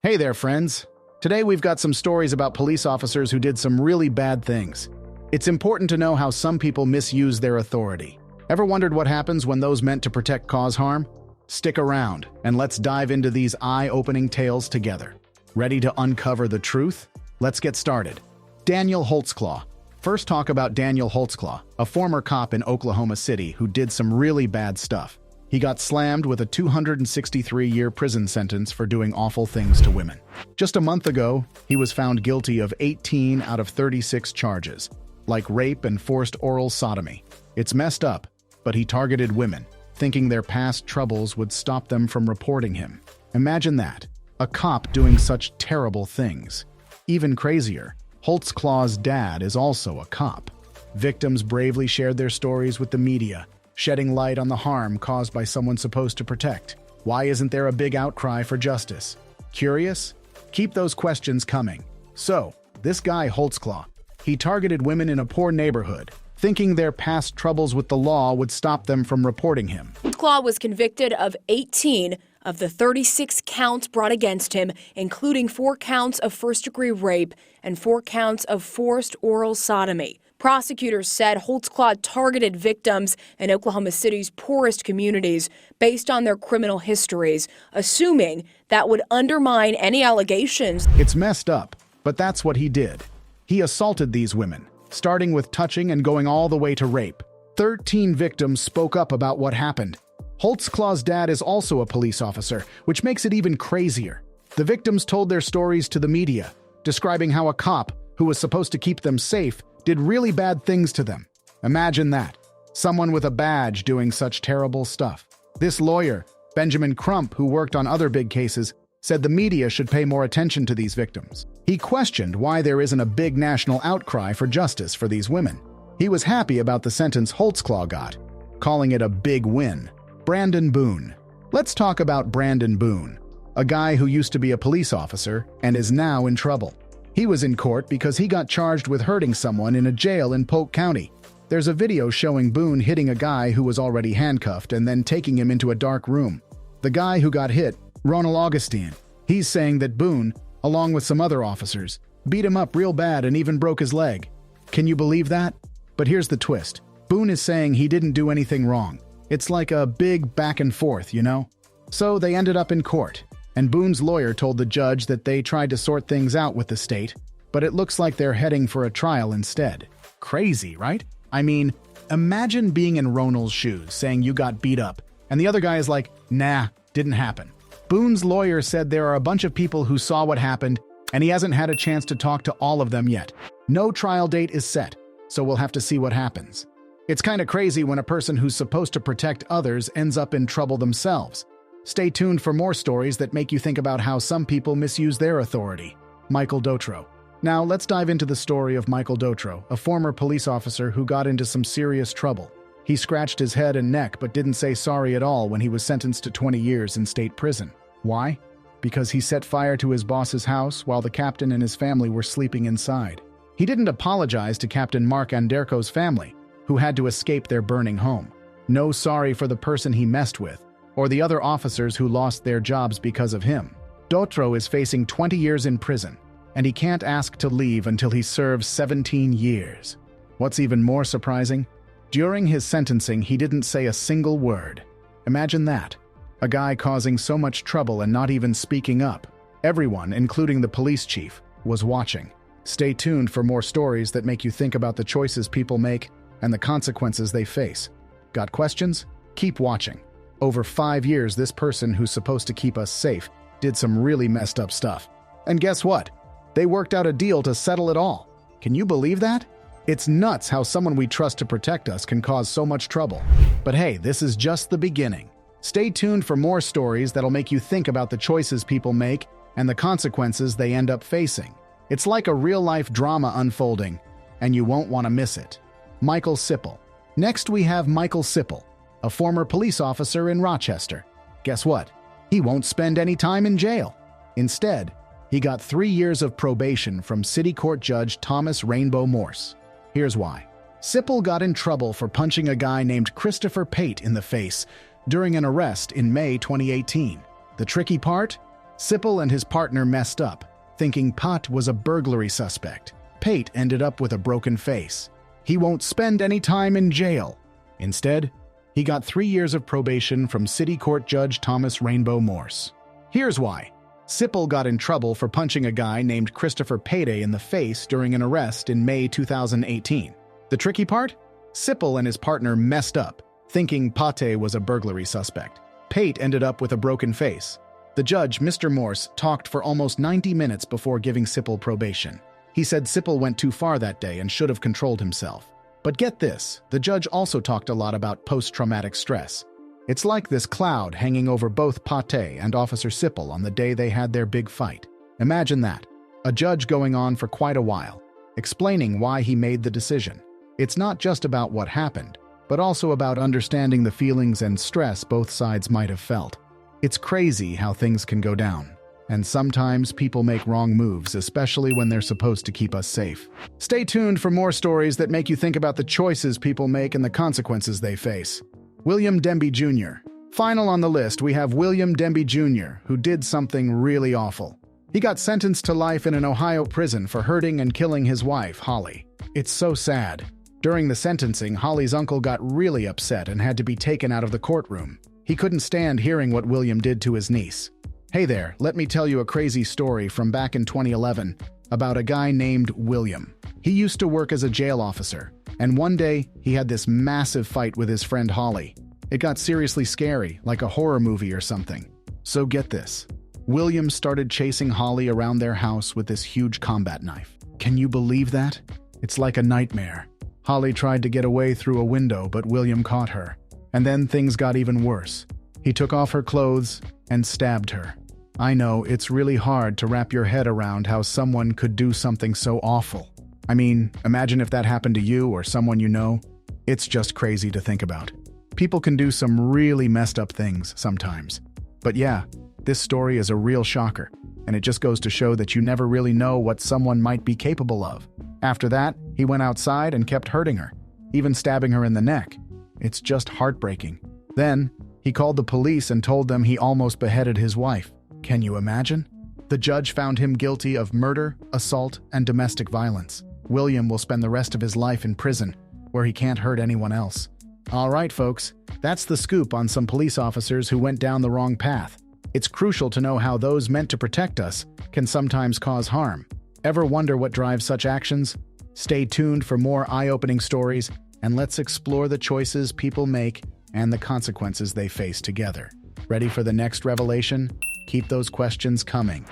Hey there, friends. Today we've got some stories about police officers who did some really bad things. It's important to know how some people misuse their authority. Ever wondered what happens when those meant to protect cause harm? Stick around, and let's dive into these eye-opening tales together. Ready to uncover the truth? Let's get started. Daniel Holtzclaw. First, talk about Daniel Holtzclaw, a former cop in Oklahoma City who did some really bad stuff. He got slammed with a 263-year prison sentence for doing awful things to women. Just a month ago, he was found guilty of 18 out of 36 charges, like rape and forced oral sodomy. It's messed up, but he targeted women, thinking their past troubles would stop them from reporting him. Imagine that, a cop doing such terrible things. Even crazier, Holtzclaw's dad is also a cop. Victims bravely shared their stories with the media, shedding light on the harm caused by someone supposed to protect. Why isn't there a big outcry for justice? Curious? Keep those questions coming. So, this guy Holtzclaw, he targeted women in a poor neighborhood, thinking their past troubles with the law would stop them from reporting him. Holtzclaw was convicted of 18 of the 36 counts brought against him, including 4 counts of first-degree rape and 4 counts of forced oral sodomy. Prosecutors said Holtzclaw targeted victims in Oklahoma City's poorest communities based on their criminal histories, assuming that would undermine any allegations. It's messed up, but that's what he did. He assaulted these women, starting with touching and going all the way to rape. 13 victims spoke up about what happened. Holtzclaw's dad is also a police officer, which makes it even crazier. The victims told their stories to the media, describing how a cop, who was supposed to keep them safe, did really bad things to them. Imagine that. Someone with a badge doing such terrible stuff. This lawyer, Benjamin Crump, who worked on other big cases, said the media should pay more attention to these victims. He questioned why there isn't a big national outcry for justice for these women. He was happy about the sentence Holtzclaw got, calling it a big win. Brandon Boone. Let's talk about Brandon Boone, a guy who used to be a police officer and is now in trouble. He was in court because he got charged with hurting someone in a jail in Polk County. There's a video showing Boone hitting a guy who was already handcuffed and then taking him into a dark room. The guy who got hit, Ronald Augustine, he's saying that Boone, along with some other officers, beat him up real bad and even broke his leg. Can you believe that? But here's the twist. Boone is saying he didn't do anything wrong. It's like a big back and forth, you know? So they ended up in court, and Boone's lawyer told the judge that they tried to sort things out with the state, but it looks like they're heading for a trial instead. Crazy, right? I mean, imagine being in Ronald's shoes, saying you got beat up, and the other guy is like, nah, didn't happen. Boone's lawyer said there are a bunch of people who saw what happened, and he hasn't had a chance to talk to all of them yet. No trial date is set, so we'll have to see what happens. It's kind of crazy when a person who's supposed to protect others ends up in trouble themselves. Stay tuned for more stories that make you think about how some people misuse their authority. Michael Dotro. Now, let's dive into the story of Michael Dotro, a former police officer who got into some serious trouble. He scratched his head and neck but didn't say sorry at all when he was sentenced to 20 years in state prison. Why? Because he set fire to his boss's house while the captain and his family were sleeping inside. He didn't apologize to Captain Mark Anderko's family, who had to escape their burning home. No sorry for the person he messed with, or the other officers who lost their jobs because of him. Dotro is facing 20 years in prison, and he can't ask to leave until he serves 17 years. What's even more surprising? During his sentencing, he didn't say a single word. Imagine that. A guy causing so much trouble and not even speaking up. Everyone, including the police chief, was watching. Stay tuned for more stories that make you think about the choices people make and the consequences they face. Got questions? Keep watching. Over 5 years, this person who's supposed to keep us safe did some really messed up stuff. And guess what? They worked out a deal to settle it all. Can you believe that? It's nuts how someone we trust to protect us can cause so much trouble. But hey, this is just the beginning. Stay tuned for more stories that'll make you think about the choices people make and the consequences they end up facing. It's like a real-life drama unfolding, and you won't want to miss it. Michael Sipple. Next, we have Michael Sipple, a former police officer in Rochester. Guess what? He won't spend any time in jail. Instead, he got 3 years of probation from City Court Judge Thomas Rainbow Morse. Here's why. Sipple got in trouble for punching a guy named Christopher Pate in the face during an arrest in May 2018. The tricky part? Sipple and his partner messed up, thinking Pat was a burglary suspect. Pate ended up with a broken face. He won't spend any time in jail. Instead, he got 3 years of probation from City Court Judge Thomas Rainbow Morse. Here's why. Sipple got in trouble for punching a guy named Christopher Pate in the face during an arrest in May 2018. The tricky part? Sipple and his partner messed up, thinking Pate was a burglary suspect. Pate ended up with a broken face. The judge, Mr. Morse, talked for almost 90 minutes before giving Sipple probation. He said Sipple went too far that day and should have controlled himself. But get this, the judge also talked a lot about post-traumatic stress. It's like this cloud hanging over both Pate and Officer Sipple on the day they had their big fight. Imagine that, a judge going on for quite a while, explaining why he made the decision. It's not just about what happened, but also about understanding the feelings and stress both sides might have felt. It's crazy how things can go down. And sometimes people make wrong moves, especially when they're supposed to keep us safe. Stay tuned for more stories that make you think about the choices people make and the consequences they face. William Demby Jr. Final on the list, we have William Demby Jr., who did something really awful. He got sentenced to life in an Ohio prison for hurting and killing his wife, Holly. It's so sad. During the sentencing, Holly's uncle got really upset and had to be taken out of the courtroom. He couldn't stand hearing what William did to his niece. Hey there, let me tell you a crazy story from back in 2011 about a guy named William. He used to work as a jail officer, and one day he had this massive fight with his friend Holly. It got seriously scary, like a horror movie or something. So get this. William started chasing Holly around their house with this huge combat knife. Can you believe that? It's like a nightmare. Holly tried to get away through a window, but William caught her. And then things got even worse. He took off her clothes and stabbed her. I know, it's really hard to wrap your head around how someone could do something so awful. I mean, imagine if that happened to you or someone you know. It's just crazy to think about. People can do some really messed up things sometimes. But yeah, this story is a real shocker, and it just goes to show that you never really know what someone might be capable of. After that, he went outside and kept hurting her, even stabbing her in the neck. It's just heartbreaking. Then, he called the police and told them he almost beheaded his wife. Can you imagine? The judge found him guilty of murder, assault, and domestic violence. William will spend the rest of his life in prison, where he can't hurt anyone else. All right, folks, that's the scoop on some police officers who went down the wrong path. It's crucial to know how those meant to protect us can sometimes cause harm. Ever wonder what drives such actions? Stay tuned for more eye-opening stories, and let's explore the choices people make and the consequences they face together. Ready for the next revelation? Keep those questions coming.